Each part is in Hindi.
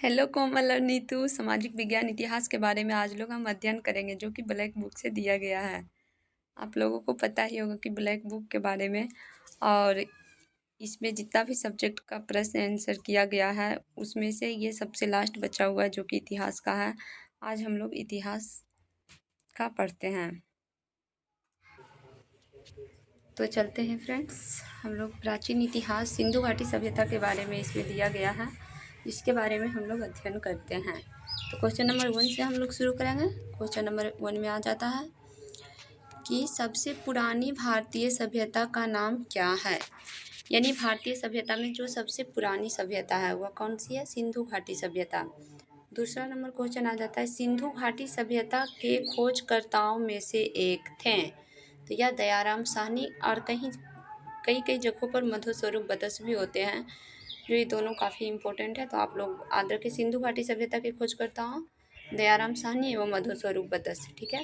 हेलो कोमल और नीतू। सामाजिक विज्ञान इतिहास के बारे में आज लोग हम अध्ययन करेंगे जो कि ब्लैक बुक से दिया गया है। आप लोगों को पता ही होगा कि ब्लैक बुक के बारे में, और इसमें जितना भी सब्जेक्ट का प्रश्न आंसर किया गया है उसमें से ये सबसे लास्ट बचा हुआ है जो कि इतिहास का है। आज हम लोग इतिहास का पढ़ते हैं, तो चलते हैं फ्रेंड्स। हम लोग प्राचीन इतिहास सिंधु घाटी सभ्यता के बारे में इसमें दिया गया है, इसके बारे में हम लोग अध्ययन करते हैं। तो क्वेश्चन नंबर 1 से हम लोग शुरू करेंगे। क्वेश्चन नंबर 1 में आ जाता है कि सबसे पुरानी भारतीय सभ्यता का नाम क्या है। यानी भारतीय सभ्यता में जो सबसे पुरानी सभ्यता है वह कौन सी है? सिंधु घाटी सभ्यता। दूसरा नंबर क्वेश्चन आ जाता है, सिंधु घाटी सभ्यता के खोजकर्ताओं में से एक थे। तो यह दयाराम साहनी और कई कई जगहों पर मधु स्वरूप बतस भी होते हैं, जो ये दोनों काफ़ी इंपॉर्टेंट है। तो आप लोग याद रखें, सिंधु घाटी सभ्यता के खोजकर्ताओं दयाराम साहनी एवं मधु स्वरूप बतस। ठीक है।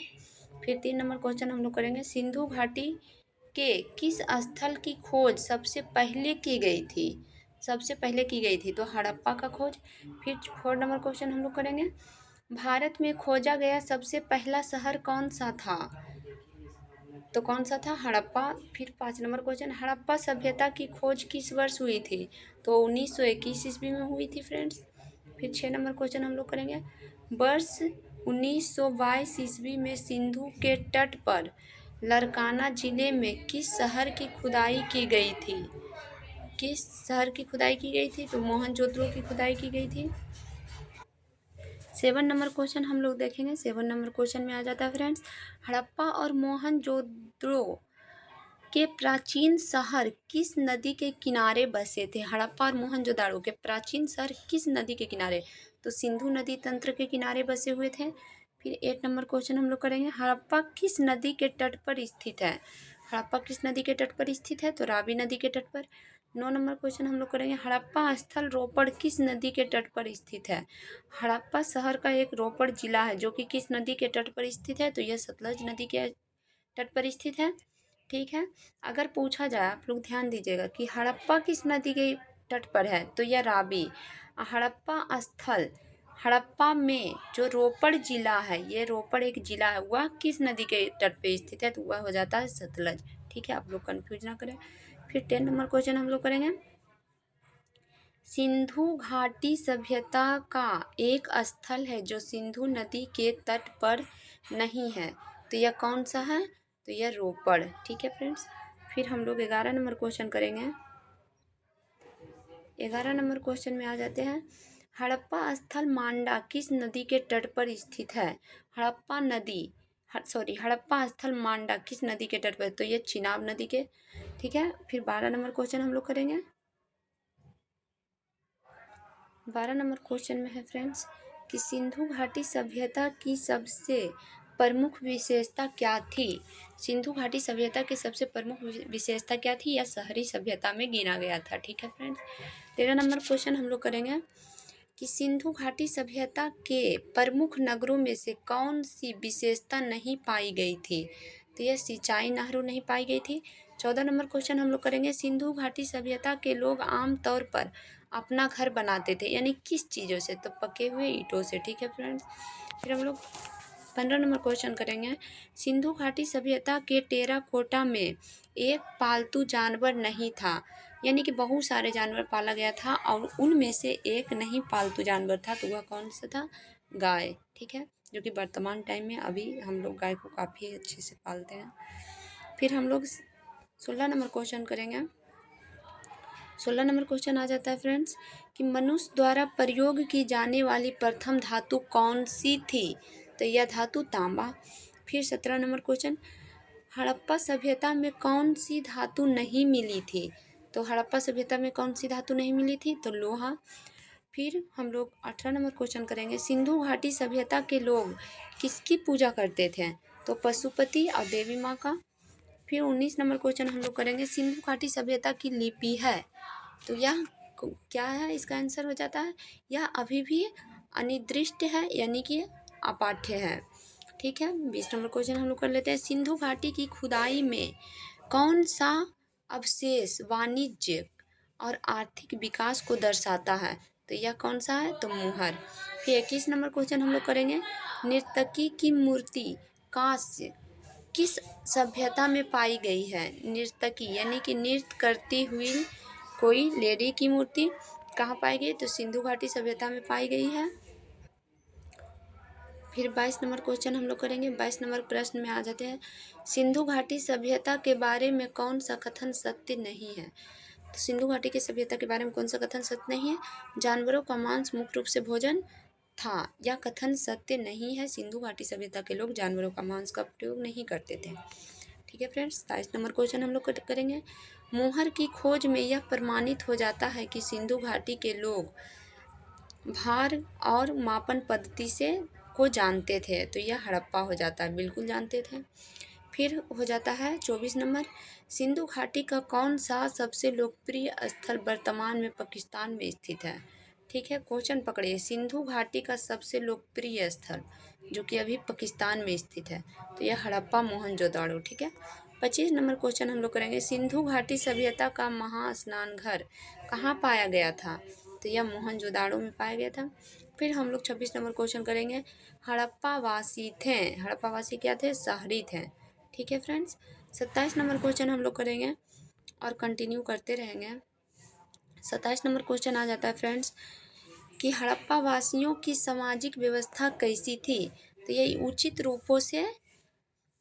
फिर 3 नंबर क्वेश्चन हम लोग करेंगे, सिंधु घाटी के किस स्थल की खोज सबसे पहले की गई थी? सबसे पहले की गई थी तो हड़प्पा का खोज। फिर 4 नंबर क्वेश्चन हम लोग करेंगे, भारत में खोजा गया सबसे पहला शहर कौन सा था? तो कौन सा था? हड़प्पा। फिर 5 नंबर क्वेश्चन, हड़प्पा सभ्यता की खोज किस वर्ष हुई थी? तो 1921 ईस्वी में हुई थी फ्रेंड्स। फिर 6 नंबर क्वेश्चन हम लोग करेंगे, वर्ष 1922 ईस्वी में सिंधु के तट पर लरकाना जिले में किस शहर की खुदाई की गई थी? किस शहर की खुदाई की गई थी? तो मोहनजोदड़ो की खुदाई की गई थी। 7 नंबर क्वेश्चन हम लोग देखेंगे। 7 नंबर क्वेश्चन में आ जाता है फ्रेंड्स, हड़प्पा और मोहनजोदड़ो के प्राचीन शहर किस नदी के किनारे बसे थे? हड़प्पा और मोहनजोदड़ो के प्राचीन शहर किस नदी के किनारे? तो सिंधु नदी तंत्र के किनारे बसे हुए थे। फिर 8 नंबर क्वेश्चन हम लोग करेंगे, हड़प्पा किस नदी के तट पर स्थित है? हड़प्पा किस नदी के तट पर स्थित है? तो रावी नदी के तट पर। 9 नंबर क्वेश्चन हम लोग करेंगे, हड़प्पा स्थल रोपड़ किस नदी के तट पर स्थित है? हड़प्पा शहर का एक रोपड़ जिला है जो कि किस नदी के तट पर स्थित है? तो यह सतलज नदी के तट पर स्थित है। ठीक है। अगर पूछा जाए, आप लोग ध्यान दीजिएगा कि हड़प्पा किस नदी के तट पर है, तो यह रावी। हड़प्पा स्थल, हड़प्पा में जो रोपड़ जिला है, ये रोपड़ एक जिला है, वह किस नदी के तट पे स्थित है? तो वह हो जाता है सतलज। ठीक है, आप लोग कंफ्यूज ना करें। फिर 10 नंबर क्वेश्चन हम लोग करेंगे, सिंधु घाटी सभ्यता का एक स्थल है जो सिंधु नदी के तट पर नहीं है, तो यह कौन सा है? तो यह रोपड़। ठीक है फ्रेंड्स। फिर हम लोग 11 नंबर क्वेश्चन करेंगे। 11 नंबर क्वेश्चन में आ जाते हैं, हड़प्पा स्थल मांडा किस नदी के तट पर स्थित है? हड़प्पा स्थल मांडा किस नदी के तट पर? तो ये चिनाब नदी के। ठीक है। फिर 12 नंबर क्वेश्चन हम लोग करेंगे। 12 नंबर क्वेश्चन में है फ्रेंड्स कि सिंधु घाटी सभ्यता की सबसे प्रमुख विशेषता क्या थी? सिंधु घाटी सभ्यता की सबसे प्रमुख विशेषता क्या थी? यह शहरी सभ्यता में गिना गया था। ठीक है फ्रेंड्स। 13 नंबर क्वेश्चन हम लोग करेंगे कि सिंधु घाटी सभ्यता के प्रमुख नगरों में से कौन सी विशेषता नहीं पाई गई थी? तो यह सिंचाई नहरों नहीं पाई गई थी। 14 नंबर क्वेश्चन हम लोग करेंगे, सिंधु घाटी सभ्यता के लोग आमतौर पर अपना घर बनाते थे, यानी किस चीज़ों से? तो पके हुए ईंटों से। ठीक है फ्रेंड्स। फिर हम लोग 15 नंबर क्वेश्चन करेंगे, सिंधु घाटी सभ्यता के टेराकोटा में एक पालतू जानवर नहीं था, यानी कि बहुत सारे जानवर पाला गया था और उनमें से एक नहीं पालतू जानवर था, तो वह कौन सा था? गाय। ठीक है, जो कि वर्तमान टाइम में अभी हम लोग गाय को काफ़ी अच्छे से पालते हैं। फिर हम लोग 16 नंबर क्वेश्चन करेंगे। 16 नंबर क्वेश्चन आ जाता है फ्रेंड्स कि मनुष्य द्वारा प्रयोग की जाने वाली प्रथम धातु कौन सी थी? तो यह धातु तांबा। फिर 17 नंबर क्वेश्चन, हड़प्पा सभ्यता में कौन सी धातु नहीं मिली थी? तो हड़प्पा सभ्यता में कौन सी धातु नहीं मिली थी? तो लोहा। फिर हम लोग 18 नंबर क्वेश्चन करेंगे, सिंधु घाटी सभ्यता के लोग किसकी पूजा करते थे? तो पशुपति और देवी माँ का। फिर 19 नंबर क्वेश्चन हम लोग करेंगे, सिंधु घाटी सभ्यता की लिपि है, तो यह क्या है? इसका आंसर हो जाता है, यह अभी भी अनिर्दिष्ट है, यानी कि अपाठ्य है। ठीक है। 20 नंबर क्वेश्चन हम लोग कर लेते हैं, सिंधु घाटी की खुदाई में कौन सा अवशेष वाणिज्य और आर्थिक विकास को दर्शाता है? तो यह कौन सा है, तो मुहर। फिर 21 नंबर क्वेश्चन हम लोग करेंगे, नर्तकी की मूर्ति कांस्य किस सभ्यता में पाई गई है। नर्तकी यानी कि नृत्य करती हुई कोई लेडी की मूर्ति कहाँ पाई गई, तो सिंधु घाटी सभ्यता में पाई गई है। फिर 22 नंबर क्वेश्चन हम लोग करेंगे। 22 नंबर प्रश्न में आ जाते हैं, सिंधु घाटी सभ्यता के बारे में कौन सा कथन सत्य नहीं है। तो सिंधु घाटी की सभ्यता के बारे में कौन सा कथन सत्य नहीं है, जानवरों का मांस मुख्य रूप से भोजन था, यह कथन सत्य नहीं है। सिंधु घाटी सभ्यता के लोग जानवरों का मांस का प्रयोग नहीं करते थे। ठीक है फ्रेंड्स, 23 नंबर क्वेश्चन हम लोग करेंगे, मोहर की खोज में यह प्रमाणित हो जाता है कि सिंधु घाटी के लोग भार और मापन पद्धति से को जानते थे, तो यह हड़प्पा हो जाता है, बिल्कुल जानते थे। फिर हो जाता है 24 नंबर, सिंधु घाटी का कौन सा सबसे लोकप्रिय स्थल वर्तमान में पाकिस्तान में स्थित है। ठीक है, क्वेश्चन पकड़िए, सिंधु घाटी का सबसे लोकप्रिय स्थल जो कि अभी पाकिस्तान में स्थित है, तो यह हड़प्पा मोहनजोदाड़ो। ठीक है, 25 नंबर क्वेश्चन हम लोग करेंगे, सिंधु घाटी सभ्यता का महास्नान घर कहाँ पाया गया था, तो यह मोहनजोदाड़ो में पाया गया था। फिर हम लोग 26 नंबर क्वेश्चन करेंगे, हड़प्पा वासी थे, हड़प्पा वासी क्या थे, शहरी थे। ठीक है फ्रेंड्स, 27 नंबर क्वेश्चन हम लोग करेंगे और कंटिन्यू करते रहेंगे। 27 नंबर क्वेश्चन आ जाता है फ्रेंड्स कि हड़प्पा वासियों की सामाजिक व्यवस्था कैसी थी, तो ये उचित रूपों से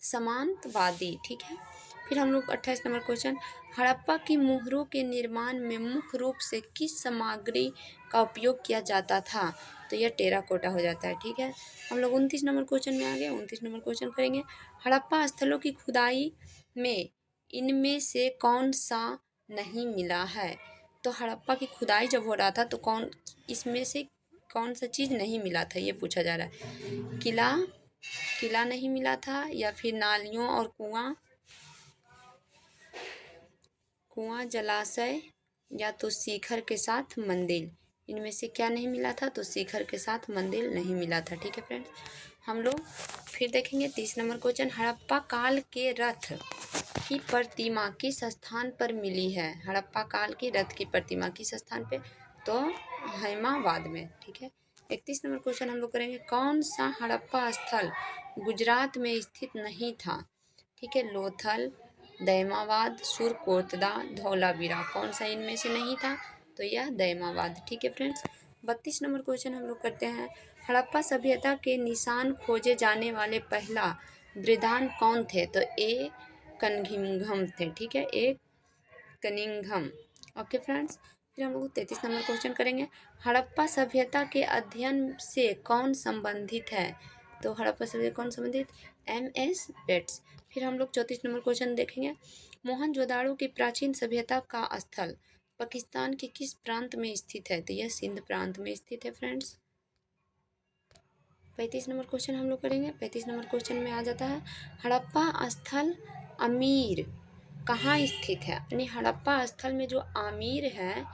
समांतवादी। ठीक है, फिर हम लोग 28 नंबर क्वेश्चन, हड़प्पा की मोहरों के निर्माण में मुख्य रूप से किस सामग्री का उपयोग किया जाता था, तो यह टेराकोटा हो जाता है। ठीक है, हम लोग 29 नंबर क्वेश्चन में आ गए। 29 नंबर क्वेश्चन करेंगे, हड़प्पा स्थलों की खुदाई में इनमें से कौन सा नहीं मिला है। तो हड़प्पा की खुदाई जब हो रहा था तो इसमें से कौन सा चीज़ नहीं मिला था, ये पूछा जा रहा है। किला नहीं मिला था, या फिर नालियों और कुआं जलाशय, या तो शिखर के साथ मंदिर, इनमें से क्या नहीं मिला था, तो शिखर के साथ मंदिर नहीं मिला था। ठीक है फ्रेंड्स, हम लोग फिर देखेंगे 30 नंबर क्वेश्चन, हड़प्पा काल के रथ की प्रतिमा किस स्थान पर मिली है। हड़प्पा काल की रथ की प्रतिमा किस स्थान पे, तो हैमाबाद में। ठीक है, 31 नंबर क्वेश्चन हम लोग करेंगे, कौन सा हड़प्पा स्थल गुजरात में स्थित नहीं था। ठीक है, लोथल, दैमाबाद, सुरकोतदा, धौलावीरा, कौन सा इनमें से नहीं था, तो यह दैमाबाद। ठीक है फ्रेंड्स, 32 नंबर क्वेश्चन हम लोग करते हैं, हड़प्पा सभ्यता के निशान खोजे जाने वाले पहला वृद्धान कौन थे, तो ए कनिंघम थे। ठीक है, ए कनिंघम। ओके फ्रेंड्स, फिर हम लोग 33 नंबर क्वेश्चन करेंगे, हड़प्पा सभ्यता के अध्ययन से कौन संबंधित है, तो हड़प्पा सभ्यता कौन संबंधित, MS बेट्स। फिर हम लोग 34 नंबर क्वेश्चन देखेंगे, मोहनजोदाड़ो की प्राचीन सभ्यता का स्थल पाकिस्तान के किस प्रांत में स्थित है, तो यह सिंध प्रांत में स्थित है फ्रेंड्स। 35 नंबर क्वेश्चन हम लोग करेंगे। 35 नंबर क्वेश्चन में आ जाता है, हड़प्पा स्थल अमीर कहाँ स्थित है, यानी हड़प्पा स्थल में जो आमीर है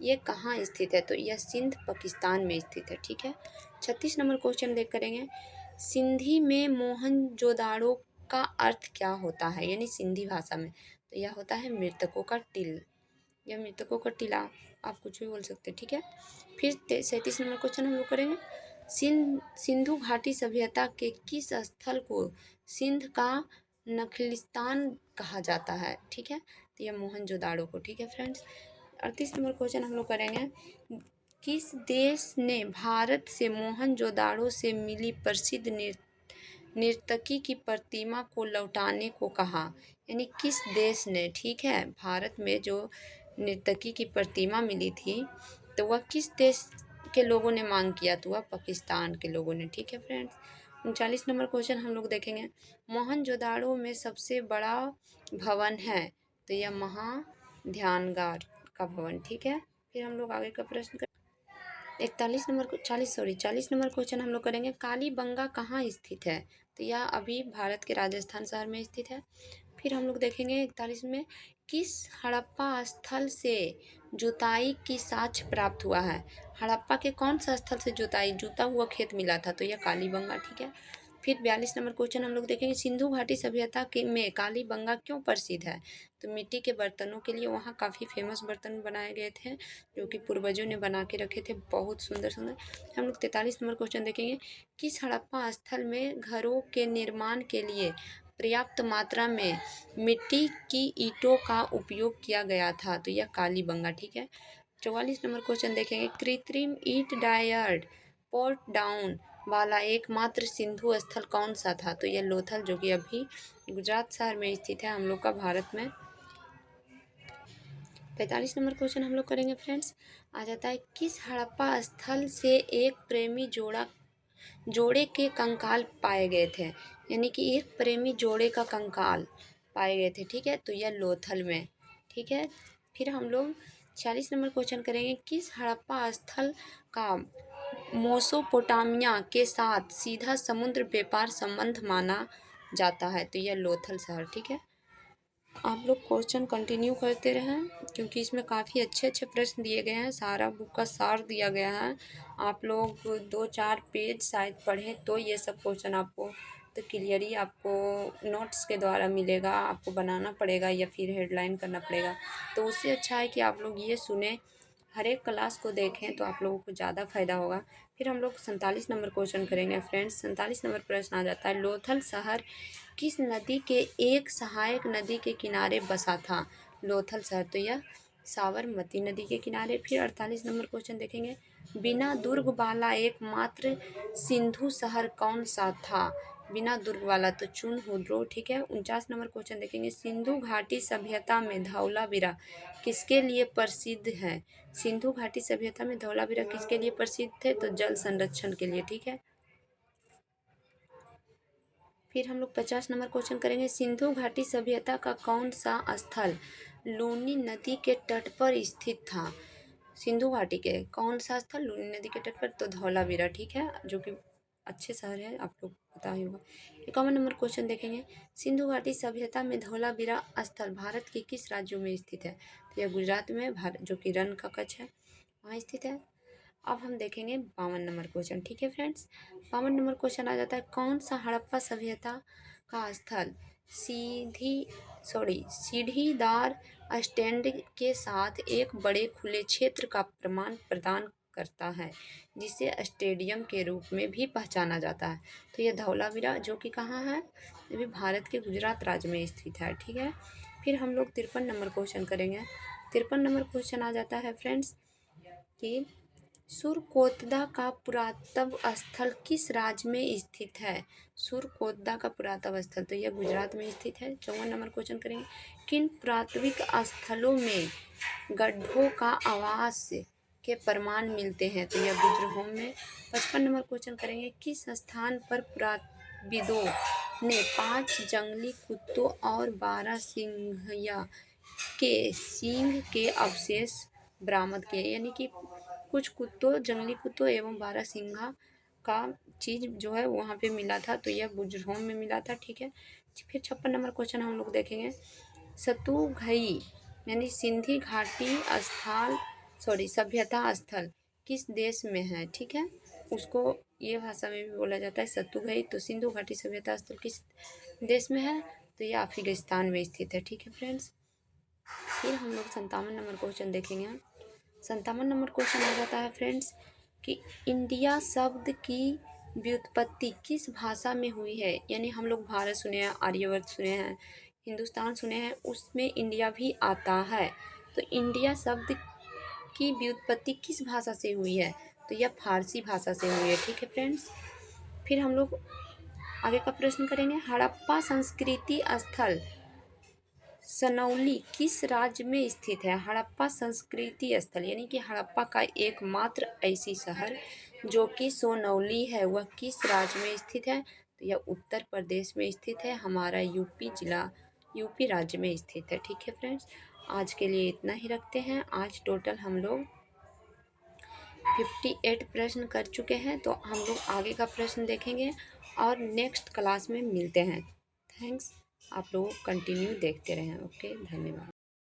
ये कहाँ स्थित है, तो यह सिंध पाकिस्तान में स्थित है। ठीक है, 36 नंबर क्वेश्चन देख करेंगे, सिंधी में मोहनजोदाड़ो का अर्थ क्या होता है, यानी सिंधी भाषा में, तो यह होता है मृतकों का टिल, या मृतकों का टिला, आप कुछ भी बोल सकते हैं। ठीक है, फिर 37 नंबर क्वेश्चन हम लोग करेंगे, सिंधु घाटी सभ्यता के किस स्थल को सिंध का नखलिस्तान कहा जाता है। ठीक है, तो यह मोहनजोदाड़ो को। ठीक है फ्रेंड्स, 38 नंबर क्वेश्चन हम लोग करेंगे, किस देश ने भारत से मोहनजोदाड़ो से मिली प्रसिद्ध नर्तकी की प्रतिमा को लौटाने को कहा, यानी किस देश ने, ठीक है, भारत में जो नर्तकी की प्रतिमा मिली थी तो वह किस देश के लोगों ने मांग किया, तो वह पाकिस्तान के लोगों ने। ठीक है फ्रेंड्स, 39 नंबर क्वेश्चन हम लोग देखेंगे, मोहनजोदाड़ो में सबसे बड़ा भवन है, तो यह महाध्यानगार का भवन। ठीक है, फिर हम लोग आगे का प्रश्न 40 नंबर क्वेश्चन हम लोग करेंगे, कालीबंगा कहाँ स्थित है, तो यह अभी भारत के राजस्थान शहर में स्थित है। फिर हम लोग देखेंगे 41 में, किस हड़प्पा स्थल से जुताई की साक्ष्य प्राप्त हुआ है। हड़प्पा के कौन सा स्थल से जुता हुआ खेत मिला था, तो यह कालीबंगा। ठीक है, फिर 42 नंबर क्वेश्चन हम लोग देखेंगे, सिंधु घाटी सभ्यता के में कालीबंगा क्यों प्रसिद्ध है? तो मिट्टी के बर्तनों के लिए वहाँ काफ़ी फेमस बर्तन बनाए गए थे, जो कि पूर्वजों ने बना के रखे थे, बहुत सुंदर सुंदर। हम लोग 43 नंबर क्वेश्चन देखेंगे, किस हड़प्पा स्थल में घरों के निर्माण के लिए पर्याप्त मात्रा में मिट्टी की ईंटों का उपयोग किया गया था? तो यह कालीबंगा, ठीक है। 44 नंबर क्वेश्चन देखेंगे, कृत्रिम ईंट डायर्ड पोर्ट डाउन वाला एकमात्र सिंधु स्थल कौन सा था? तो यह लोथल, जो कि अभी गुजरात शहर में स्थित है हम लोग का, भारत में। 45 नंबर क्वेश्चन हम लोग करेंगे फ्रेंड्स, आ जाता है, किस हड़प्पा स्थल से एक प्रेमी जोड़े के कंकाल पाए गए थे? यानी कि एक प्रेमी जोड़े का कंकाल पाए गए थे, ठीक है। तो यह लोथल में, ठीक है। फिर हम लोग 46 नंबर क्वेश्चन करेंगे, किस हड़प्पा स्थल का मेसोपोटामिया के साथ सीधा समुद्र व्यापार संबंध माना जाता है? तो यह लोथल शहर, ठीक है। आप लोग क्वेश्चन कंटिन्यू करते रहें, क्योंकि इसमें काफ़ी अच्छे अच्छे प्रश्न दिए गए हैं, सारा बुक का सार दिया गया है। आप लोग 2-4 पेज शायद पढ़ें तो ये सब क्वेश्चन आपको तो क्लियरली आपको नोट्स के द्वारा मिलेगा, आपको बनाना पड़ेगा या फिर हेडलाइन करना पड़ेगा। तो उससे अच्छा है कि आप लोग ये सुने, हर एक क्लास को देखें, तो आप लोगों को ज़्यादा फायदा होगा। फिर हम लोग 47 नंबर क्वेश्चन करेंगे फ्रेंड्स। 47 नंबर प्रश्न आ जाता है, लोथल शहर किस नदी के एक सहायक नदी के किनारे बसा था? लोथल शहर, तो यह साबरमती नदी के किनारे। फिर 48 नंबर क्वेश्चन देखेंगे, बिना दुर्ग वाला एकमात्र सिंधु शहर कौन सा था? बिना दुर्ग वाला तो चुनहुड्रो, ठीक है। 49 नंबर क्वेश्चन देखेंगे, सिंधु घाटी सभ्यता में धौलावीरा किसके लिए प्रसिद्ध है? सिंधु घाटी सभ्यता में धौलावीरा किसके लिए प्रसिद्ध थे? तो जल संरक्षण के लिए, ठीक है। फिर हम लोग 50 नंबर क्वेश्चन करेंगे, सिंधु घाटी सभ्यता का कौन सा स्थल लूनी नदी के तट पर स्थित था? सिंधु घाटी के कौन सा स्थल लूनी नदी के तट पर? तो धौलावीरा, ठीक है, जो कि अच्छे शहर है, आप लोग पता ही होगा। 51 नंबर क्वेश्चन देखेंगे, सिंधु घाटी सभ्यता में धौलावीरा स्थल भारत के किस राज्यों में स्थित है? तो यह गुजरात में, भारत, जो कि रण का कच्छ है, वहाँ स्थित है। अब हम देखेंगे 52 नंबर क्वेश्चन, ठीक है फ्रेंड्स। 52 नंबर क्वेश्चन आ जाता है, कौन सा हड़प्पा सभ्यता का स्थल सीढ़ीदार स्टैंड के साथ एक बड़े खुले क्षेत्र का प्रमाण प्रदान करता है, जिसे स्टेडियम के रूप में भी पहचाना जाता है? तो यह धौलावीरा, जो कि कहाँ है? ये भी भारत के गुजरात राज्य में स्थित है, ठीक है। फिर हम लोग 53 नंबर क्वेश्चन करेंगे। 53 नंबर क्वेश्चन आ जाता है फ्रेंड्स कि सुरकोतदा का पुरातत्व स्थल किस राज्य में स्थित है? सुरकोतदा का पुरातत्व स्थल, तो यह गुजरात में स्थित है। 54 नंबर क्वेश्चन करेंगे, किन पुरातात्विक स्थलों में गड्ढों का आवास के प्रमाण मिलते हैं? तो यह बुज्रहोम में। 55 नंबर क्वेश्चन करेंगे, किस स्थान पर पुरातत्वविदों ने 5 जंगली कुत्तों और 12 सिंहिया के सींग के अवशेष बरामद किए? यानी कि कुछ कुत्तों, जंगली कुत्तों एवं 12 सिंघा का चीज़ जो है वहाँ पे मिला था, तो यह बुज्रहोम में मिला था, ठीक है। फिर 56 नंबर क्वेश्चन हम लोग देखेंगे, सतुघई यानी सिंधी घाटी सभ्यता स्थल किस देश में है? ठीक है, उसको ये भाषा में भी बोला जाता है सतुघई। तो सिंधु घाटी सभ्यता स्थल किस देश में है? तो ये अफगानिस्तान में स्थित है, ठीक है फ्रेंड्स। फिर हम लोग 57 नंबर क्वेश्चन देखेंगे। 57 नंबर क्वेश्चन आ जाता है फ्रेंड्स कि इंडिया शब्द की व्युत्पत्ति किस भाषा में हुई है? यानी हम लोग भारत सुने हैं, आर्यवर्त सुने हैं, हिंदुस्तान सुने हैं, उसमें इंडिया भी आता है। तो इंडिया शब्द की व्युत्पत्ति किस भाषा से हुई है? तो यह फारसी भाषा से हुई है, ठीक है फ्रेंड्स। फिर हम लोग आगे का प्रश्न करेंगे, हड़प्पा संस्कृति स्थल सनौली किस राज्य में स्थित है? हड़प्पा संस्कृति स्थल यानी कि हड़प्पा का एकमात्र ऐसी शहर जो कि सोनौली है, वह किस राज्य में स्थित है? तो यह उत्तर प्रदेश में स्थित है, हमारा यूपी राज्य में स्थित है, ठीक है फ्रेंड्स। आज के लिए इतना ही रखते हैं। आज टोटल हम लोग 58 प्रश्न कर चुके हैं, तो हम लोग आगे का प्रश्न देखेंगे और नेक्स्ट क्लास में मिलते हैं। थैंक्स, आप लोग कंटिन्यू देखते रहें। ओके, धन्यवाद।